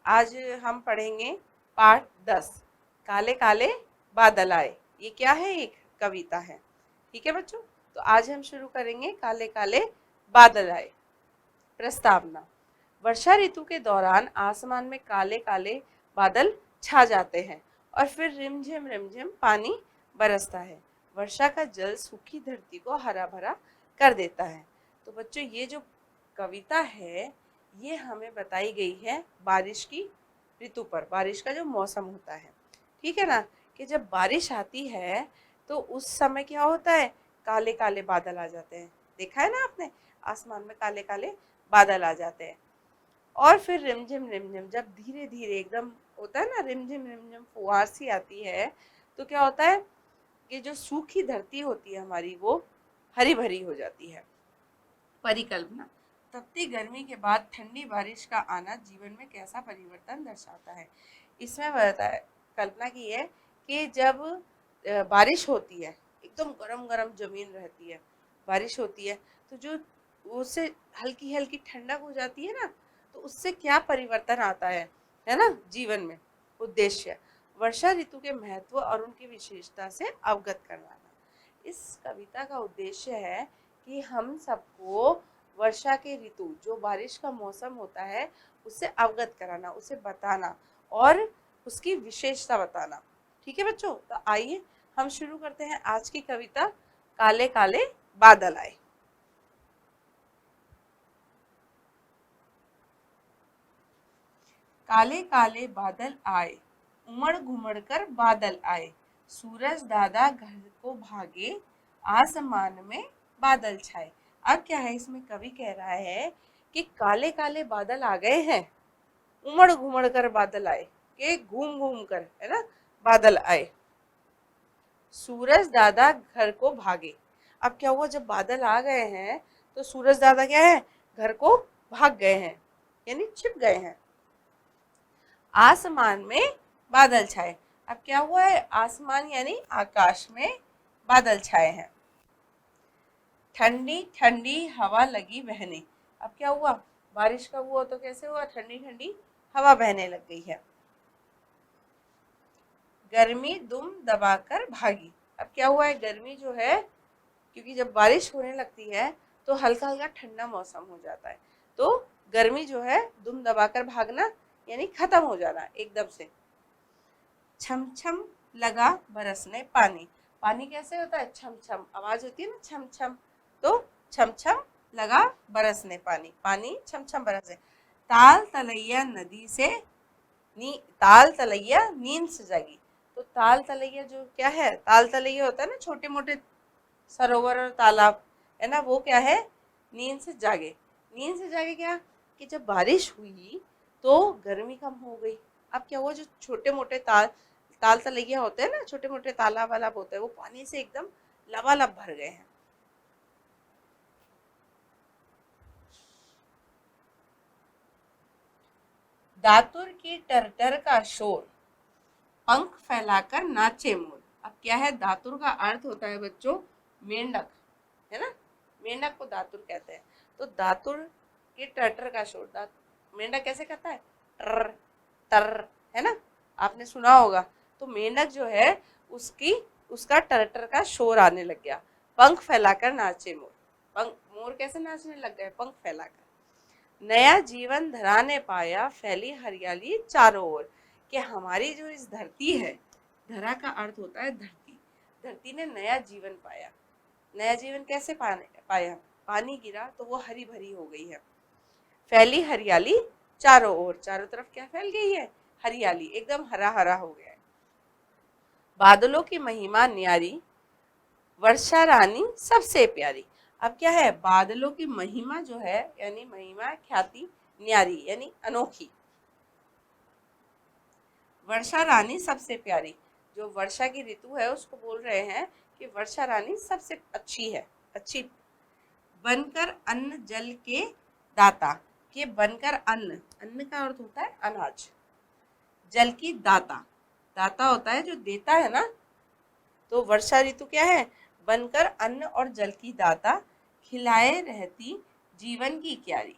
आज हम पढ़ेंगे पाठ 10 काले काले बादल आए। ये क्या है? एक कविता है। ठीक है बच्चों, तो आज हम शुरू करेंगे काले काले बादल आए। प्रस्तावना। वर्षा ऋतु के दौरान आसमान में काले काले बादल छा जाते हैं और फिर रिमझिम पानी बरसता है। वर्षा का जल सूखी धरती को हरा भरा कर देता है। तो बच्चों, ये जो कविता है ये हमें बताई गई है बारिश की ऋतु पर, बारिश का जो मौसम होता है। ठीक है ना, कि जब बारिश आती है तो उस समय क्या होता है, काले काले बादल आ जाते हैं। देखा है ना आपने, आसमान में काले काले बादल आ जाते हैं। और फिर रिमझिम जब धीरे धीरे एकदम होता है ना, रिमझिम फुहार सी आती है, तो क्या होता है कि जो सूखी धरती होती है हमारी वो हरी भरी हो जाती है। परिकल्पना। तपती गर्मी के बाद ठंडी बारिश का आना जीवन में कैसा परिवर्तन दर्शाता है। इसमें बताया, कल्पना की है कि जब बारिश होती है, एकदम गरम गरम जमीन रहती है, बारिश होती है तो जो उससे हल्की हल्की ठंडक हो जाती है ना, तो उससे क्या परिवर्तन आता है ना जीवन में। उद्देश्य। वर्षा ऋतु के महत्व और उनकी विशेषता से अवगत करवाना। इस कविता का उद्देश्य है कि हम सबको वर्षा के ऋतु, जो बारिश का मौसम होता है, उससे अवगत कराना, उसे बताना और उसकी विशेषता बताना। ठीक है बच्चों, तो आइए हम शुरू करते हैं आज की कविता काले काले बादल आए। काले काले बादल आए, उमड़ घुमड़ कर बादल आए, सूरज दादा घर को भागे, आसमान में बादल छाए। अब क्या है, इसमें कवि कह रहा है कि काले काले बादल आ गए हैं, उमड़ घुमड़ कर बादल आए, के घूम घूम कर, है ना, बादल आए। सूरज दादा घर को भागे। अब क्या हुआ, जब बादल आ गए हैं तो सूरज दादा क्या है, घर को भाग गए हैं, यानी छिप गए हैं। आसमान में बादल छाए। अब क्या हुआ है, आसमान यानी आकाश में बादल छाए हैं। ठंडी ठंडी हवा लगी बहने। अब क्या हुआ, बारिश का हुआ तो कैसे हुआ, ठंडी ठंडी हवा बहने लग गई है। गर्मी दुम दबाकर भागी। अब क्या हुआ है, गर्मी जो है, क्योंकि जब बारिश होने लगती है तो हल्का हल्का ठंडा मौसम हो जाता है, तो गर्मी जो है दुम दबाकर भागना यानी खत्म हो जाना एकदम से। छम छम लगा बरसने पानी। पानी कैसे होता है, छम छम आवाज होती है ना, छम छम, तो छम छम लगा बरसने पानी, पानी छम छम बरसने। ताल तलैया नदी से ताल तलैया नींद से जागी। तो ताल तलैया जो क्या है, ताल तलैया होता है ना, छोटे मोटे सरोवर और तालाब, है ना, वो क्या है, नींद से जागे। नींद से जागे क्या, कि जब बारिश हुई तो गर्मी कम हो गई। अब क्या हुआ, जो छोटे मोटे ताल तलैया होते हैं ना, छोटे मोटे तालाब वालाब होते हैं, वो पानी से एकदम लबालब भर गए हैं। दातुर की टरटर का शोर, पंख फैलाकर नाचे मोर। अब क्या है, दातुर का अर्थ होता है बच्चों मेंढक, है ना, मेंढक को दातुर कहते हैं। तो दातुर के टटर का शोर, मेंढक कैसे करता है, टर टर, है ना, आपने सुना होगा। तो मेंढक जो है उसकी उसका टरटर का शोर आने लग गया। पंख फैलाकर नाचे मोर। पंख, मोर कैसे नाचने लग गए, पंख फैलाकर। नया जीवन धरा ने पाया, फैली हरियाली चारों ओर। कि हमारी जो इस धरती है, धरा का अर्थ होता है धरती, धरती ने नया जीवन पाया। नया जीवन कैसे पाया, पानी गिरा तो वो हरी भरी हो गई है। फैली हरियाली चारों ओर, चारों तरफ क्या फैल गई है, हरियाली, एकदम हरा हरा हो गया है। बादलों की महिमा न्यारी, वर्षा रानी सबसे प्यारी। अब क्या है, बादलों की महिमा जो है, यानी महिमा ख्याति, न्यारी यानी अनोखी, वर्षा रानी सबसे प्यारी। जो वर्षा की ऋतु है उसको बोल रहे हैं कि वर्षा रानी सबसे अच्छी है, अच्छी। बनकर अन्न जल के दाता। के बनकर अन्न, अन्न का अर्थ होता है अनाज, जल की दाता, दाता होता है जो देता है ना। तो वर्षा ऋतु क्या है, बनकर अन्न और जल की दाता, खिलाए रहती जीवन की क्यारी।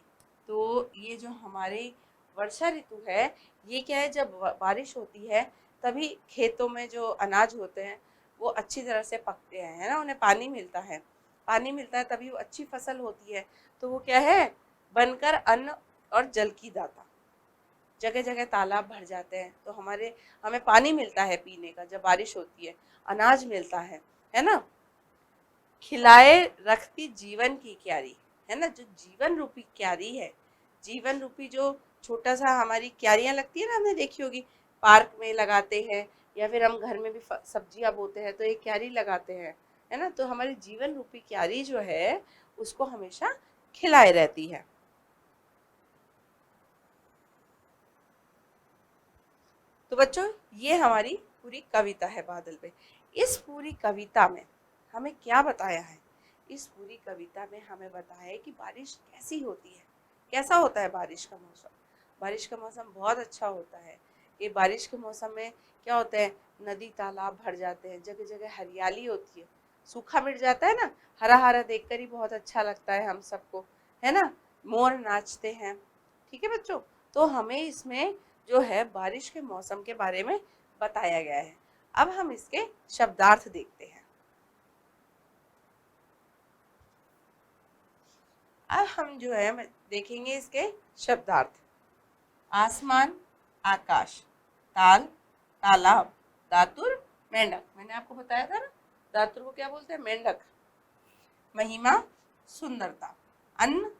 तो ये जो हमारे वर्षा ऋतु है ये क्या है, जब बारिश होती है तभी खेतों में जो अनाज होते हैं वो अच्छी तरह से पकते हैं, है ना, उन्हें पानी मिलता है, पानी मिलता है तभी वो अच्छी फसल होती है। तो वो क्या है, बनकर अन्न और जल की दाता। जगह जगह तालाब भर जाते हैं तो हमें पानी मिलता है पीने का जब बारिश होती है, अनाज मिलता है ना। खिलाए रखती जीवन की क्यारी, है ना, जो जीवन रूपी क्यारी है, जीवन रूपी जो छोटा सा हमारी क्यारियां लगती है ना, हमने देखी होगी, पार्क में लगाते हैं या फिर हम घर में भी सब्जियां बोते हैं तो एक क्यारी लगाते हैं, है ना। तो हमारी जीवन रूपी क्यारी जो है उसको हमेशा खिलाए रहती है। तो बच्चों ये हमारी पूरी कविता है बादल पे। इस पूरी कविता में हमें क्या बताया है, इस पूरी कविता में हमें बताया है कि बारिश कैसी होती है, कैसा होता है बारिश का मौसम। बारिश का मौसम बहुत अच्छा होता है। ये बारिश के मौसम में क्या होता है, नदी तालाब भर जाते हैं, जगह जगह हरियाली होती है, सूखा मिट जाता है ना, हरा हरा देखकर ही बहुत अच्छा लगता है हम सबको, है ना। मोर नाचते हैं, ठीक है बच्चों। तो हमें इसमें जो है बारिश के मौसम के बारे में बताया गया है। अब हम इसके शब्दार्थ देखते हैं। अब हम जो है देखेंगे इसके शब्दार्थ। आसमान, आकाश, ताल, तालाब, दातुर, मेंढक। मैंने आपको बताया था ना, दातुर को क्या बोलते हैं, मेंढक। महिमा, सुंदरता, अन्न,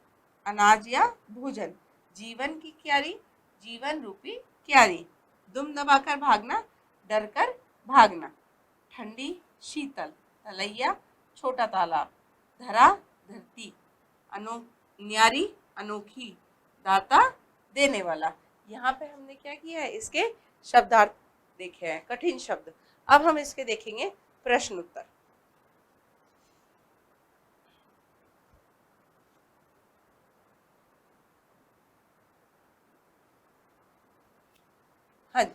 अनाज या भोजन, जीवन की क्यारी, जीवन रूपी क्यारी, दुम दबाकर भागना, डर कर भागना, ठंडी, शीतल, तलैया, छोटा तालाब, धरा, धरती, न्यारी, अनोखी, दाता, देने वाला। यहाँ पे हमने क्या किया है, इसके शब्दार्थ देखे हैं, कठिन शब्द। अब हम इसके देखेंगे प्रश्न उत्तर। हाँ जी,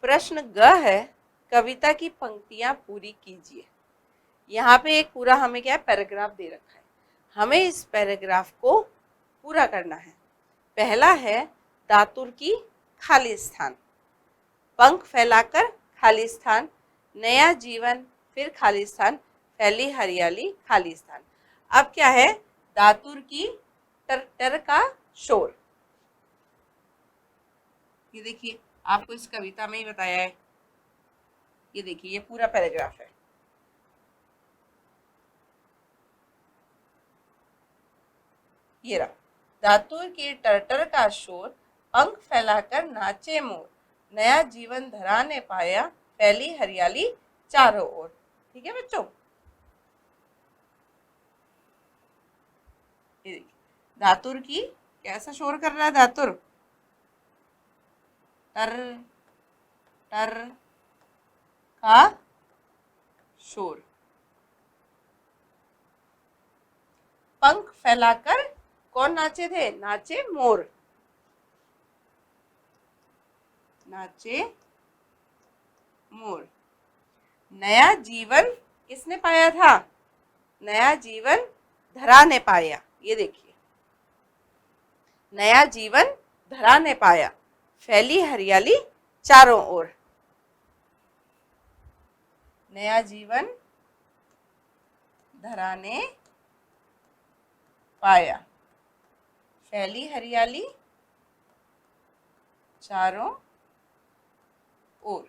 प्रश्न ग है, कविता की पंक्तियां पूरी कीजिए। यहाँ पे एक पूरा हमें क्या है, पैराग्राफ दे रखा है, हमें इस पैराग्राफ को पूरा करना है। पहला है, दातुर की खाली स्थान, पंख फैलाकर खाली स्थान, नया जीवन फिर खाली स्थान, फैली हरियाली खाली स्थान। अब क्या है, दातुर की टर टर का शोर। ये देखिए, आपको इस कविता में ही बताया है, ये देखिए ये पूरा पैराग्राफ है। ये रहा, दातुर के टरटर का शोर, पंख फैलाकर नाचे मोर, नया जीवन धरा ने पाया, फैली हरियाली चारों ओर। ठीक है बच्चों, ये देखिए, दातुर की कैसा शोर कर रहा है, दातुर टर टर का शोर, पंख फैलाकर कौन नाचे थे, नाचे मोर, नाचे मोर, नया जीवन किसने पाया था, नया जीवन धरा ने पाया। ये देखिए, नया जीवन धरा ने पाया, फैली हरियाली चारों ओर, नया जीवन धरा ने पाया, फैली हरियाली चारों ओर।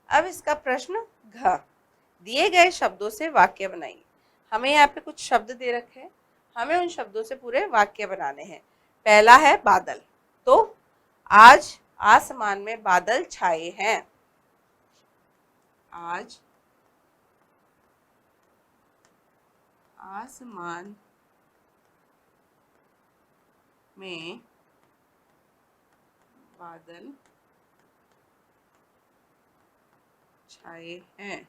अब इसका प्रश्न घ, दिए गए शब्दों से वाक्य बनाइए। हमें यहाँ पे कुछ शब्द दे रखे हैं, हमें उन शब्दों से पूरे वाक्य बनाने हैं। पहला है बादल, तो आज आसमान में बादल छाए हैं, आज आसमान में बादल छाए हैं।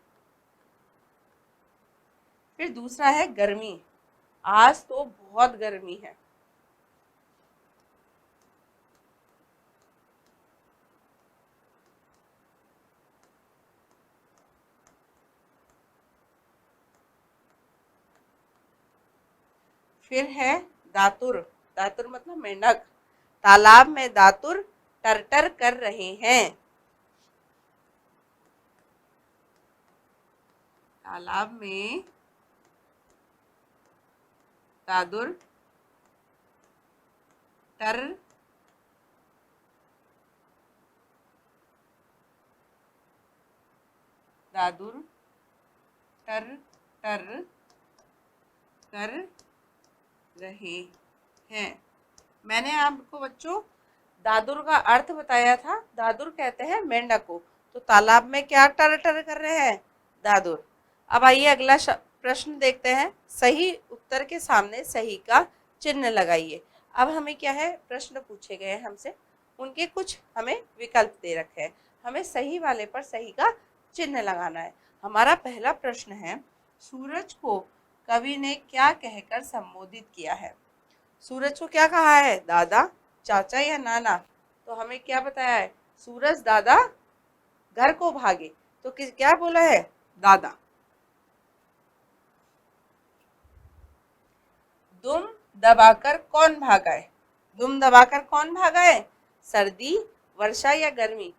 फिर दूसरा है गर्मी, आज तो बहुत गर्मी है, फिर है दातुर, दातुर मतलब मेंढक। तालाब में दातुर टर टर कर रहे हैं। तालाब में दादुर टर दादुर टर टर कर रहे हैं। मैंने आपको बच्चों दादुर का अर्थ बताया था। दादुर कहते हैं मेंढक को। तो तालाब में क्या टर टर कर रहे हैं? दादुर। अब आइए अगला प्रश्न देखते हैं। सही उत्तर के सामने सही का चिन्ह लगाइए। अब हमें क्या है, प्रश्न पूछे गए हैं हमसे, उनके कुछ हमें विकल्प दे रखे हैं। हमें सही वाले पर सही का चिन्ह लगाना है। हमारा पहला प्रश्न है, सूरज को कवि ने क्या कहकर संबोधित किया है? सूरज को क्या कहा है? दादा, चाचा या नाना? तो हमें क्या बताया है? सूरज दादा घर को भागे। तो क्या बोला है? दादा। दुम दबाकर कौन भागा है? दुम दबाकर कौन भागा है? सर्दी, वर्षा या गर्मी?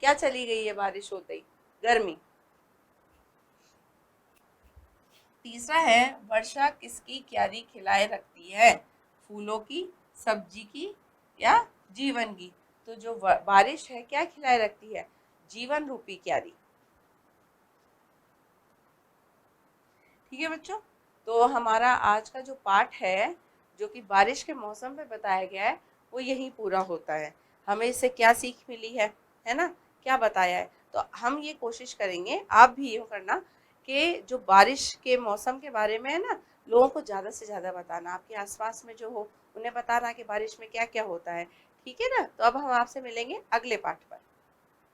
क्या चली गई है बारिश होते ही? गर्मी। तीसरा है, वर्षा किसकी क्यारी खिलाए रखती है? फूलों की, सब्जी की या जीवन की? तो जो बारिश है क्या खिलाए रखती है? जीवन रूपी क्यारी। ठीक है बच्चों, तो हमारा आज का जो पाठ है, जो कि बारिश के मौसम पे बताया गया है, वो यही पूरा होता है। हमें इससे क्या सीख मिली है ना, क्या बताया है? तो हम ये कोशिश करेंगे, आप भी यूँ करना, कि जो बारिश के मौसम के बारे में है ना, लोगों को ज़्यादा से ज़्यादा बताना। आपके आसपास में जो हो उन्हें बताना कि बारिश में क्या क्या होता है। ठीक है ना? तो अब हम आपसे मिलेंगे अगले पाठ पर।